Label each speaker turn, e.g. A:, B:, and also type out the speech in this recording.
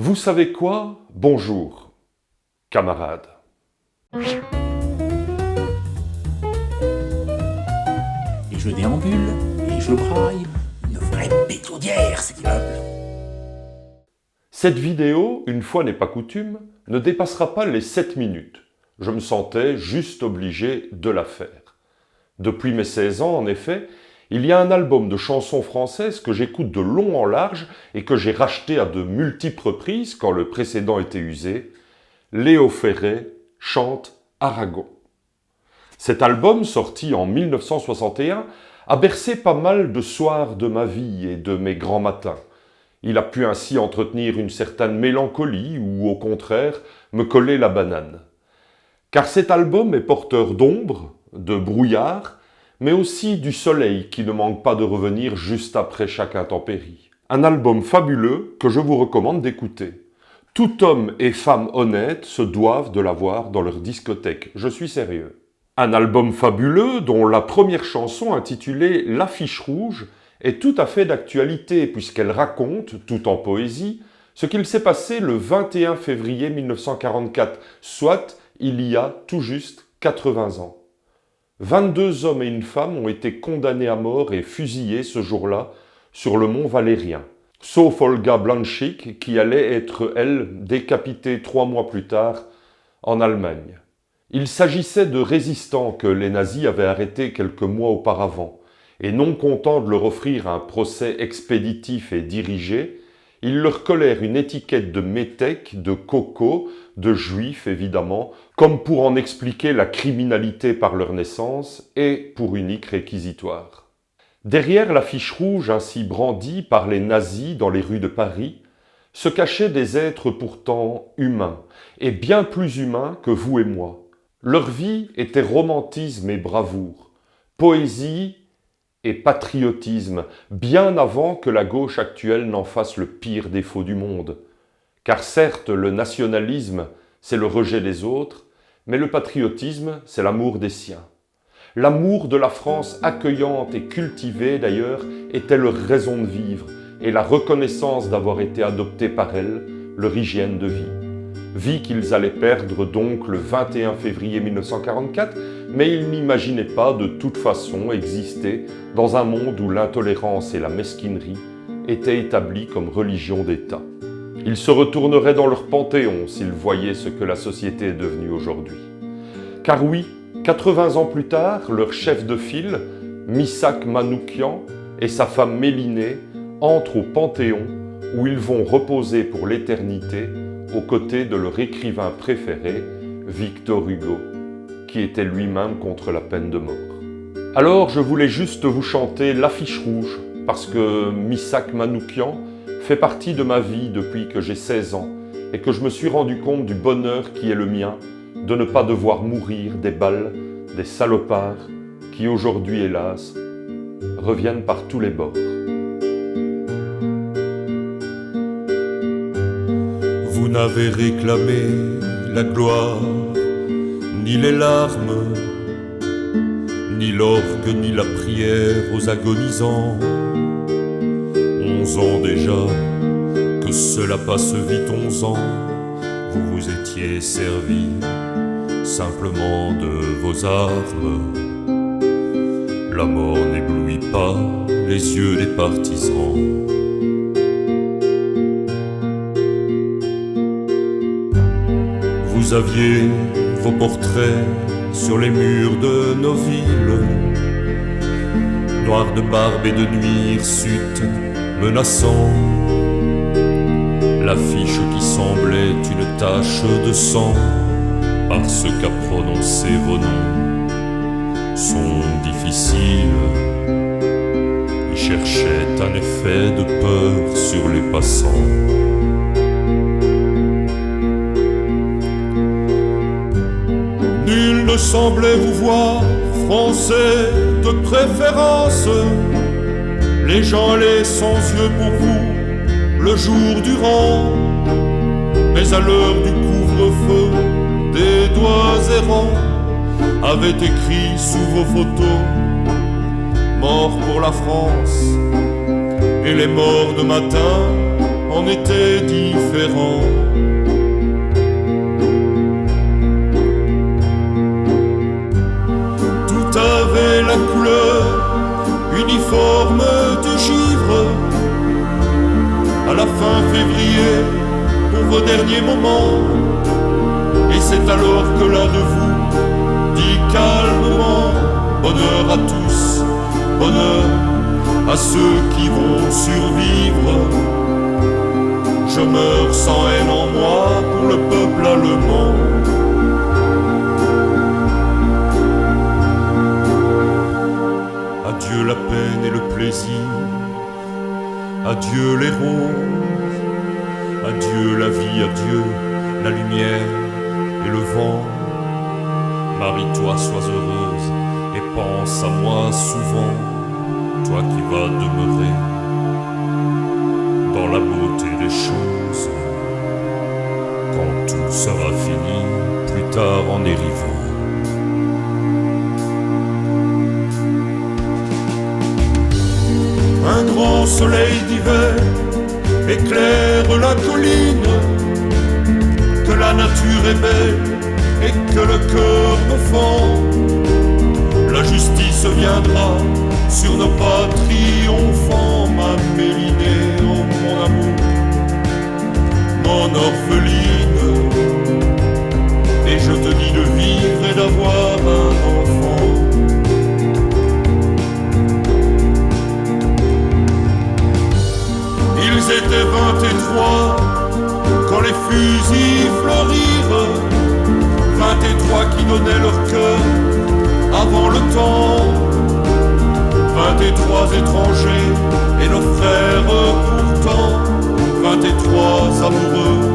A: Vous savez quoi? Bonjour, camarades.
B: Et je déambule, et je braille, une vraie bétaudière cet immeuble.
A: Cette vidéo, une fois n'est pas coutume, ne dépassera pas les 7 minutes. Je me sentais juste obligé de la faire. Depuis mes 16 ans, en effet, il y a un album de chansons françaises que j'écoute de long en large et que j'ai racheté à de multiples reprises quand le précédent était usé. Léo Ferré chante Aragon. Cet album, sorti en 1961, a bercé pas mal de soirs de ma vie et de mes grands matins. Il a pu ainsi entretenir une certaine mélancolie ou, au contraire, me coller la banane. Car cet album est porteur d'ombre, de brouillard, mais aussi du soleil qui ne manque pas de revenir juste après chaque intempérie. Un album fabuleux que je vous recommande d'écouter. Tout homme et femme honnêtes se doivent de l'avoir dans leur discothèque, je suis sérieux. Un album fabuleux dont la première chanson intitulée « L'affiche rouge » est tout à fait d'actualité puisqu'elle raconte, tout en poésie, ce qu'il s'est passé le 21 février 1944, soit il y a tout juste 80 ans. 22 hommes et une femme ont été condamnés à mort et fusillés ce jour-là sur le mont Valérien. Sauf Olga Blanchik qui allait être, elle, décapitée 3 mois plus tard en Allemagne. Il s'agissait de résistants que les nazis avaient arrêtés quelques mois auparavant, et non contents de leur offrir un procès expéditif et dirigé, ils leur collèrent une étiquette de métèques, de cocos, de juifs évidemment, comme pour en expliquer la criminalité par leur naissance et pour unique réquisitoire. Derrière l'affiche rouge ainsi brandie par les nazis dans les rues de Paris, se cachaient des êtres pourtant humains, et bien plus humains que vous et moi. Leur vie était romantisme et bravoure, poésie et patriotisme, bien avant que la gauche actuelle n'en fasse le pire défaut du monde. Car certes, le nationalisme, c'est le rejet des autres, mais le patriotisme, c'est l'amour des siens. L'amour de la France accueillante et cultivée, d'ailleurs, était leur raison de vivre, et la reconnaissance d'avoir été adoptés par elle, leur hygiène de vie. Vie qu'ils allaient perdre donc le 21 février 1944, mais ils n'imaginaient pas de toute façon exister dans un monde où l'intolérance et la mesquinerie étaient établies comme religion d'État. Ils se retourneraient dans leur panthéon s'ils voyaient ce que la société est devenue aujourd'hui. Car oui, 80 ans plus tard, leur chef de file, Missak Manoukian, et sa femme Mélinée entrent au Panthéon où ils vont reposer pour l'éternité aux côtés de leur écrivain préféré, Victor Hugo, qui était lui-même contre la peine de mort. Alors je voulais juste vous chanter l'affiche rouge, parce que Missak Manoukian fait partie de ma vie depuis que j'ai 16 ans et que je me suis rendu compte du bonheur qui est le mien de ne pas devoir mourir des balles, des salopards qui aujourd'hui, hélas, reviennent par tous les bords.
C: Vous n'avez réclamé la gloire, ni les larmes, ni l'orgue, ni la prière aux agonisants. 11 ans déjà, que cela passe vite, 11 ans, vous vous étiez servi simplement de vos armes. La mort n'éblouit pas les yeux des partisans. Vous aviez vos portraits sur les murs de nos villes, noirs de barbe et de nuit hirsutes menaçant. L'affiche qui semblait une tache de sang, parce qu'à prononcer vos noms sont difficiles. Ils cherchaient un effet de peur sur les passants. Nul ne semblait vous voir français de préférence. Les gens allaient sans yeux pour vous le jour durant, mais à l'heure du couvre-feu, des doigts errants avaient écrit sous vos photos « Mort pour la France ». Et les morts de matin en était différent. Tout avait la couleur uniforme du givre. À la fin février, pour vos derniers moments, et c'est alors que l'un de vous dit calmement: bonheur à tous, bonheur à ceux qui vont survivre. Je meurs sans haine en moi pour le peuple allemand. Adieu la peine et le plaisir, adieu les roses, adieu la vie, adieu la lumière et le vent. Marie-toi, sois heureuse et pense à moi souvent, toi qui vas demeurer dans la beauté des choses, quand tout sera fini, plus tard en dérivant. Un grand soleil d'hiver éclaire la colline, que la nature est belle et que le cœur me fend. La justice viendra sur nos pas triomphants, ma Mélinée, oh mon amour, mon orpheline. Et je te dis de vivre et d'avoir un enfant. Ils étaient 23 quand les fusils fleurirent, 23 qui donnaient leur cœur avant le temps, 23 étrangers et nos frères pourtant, 23 amoureux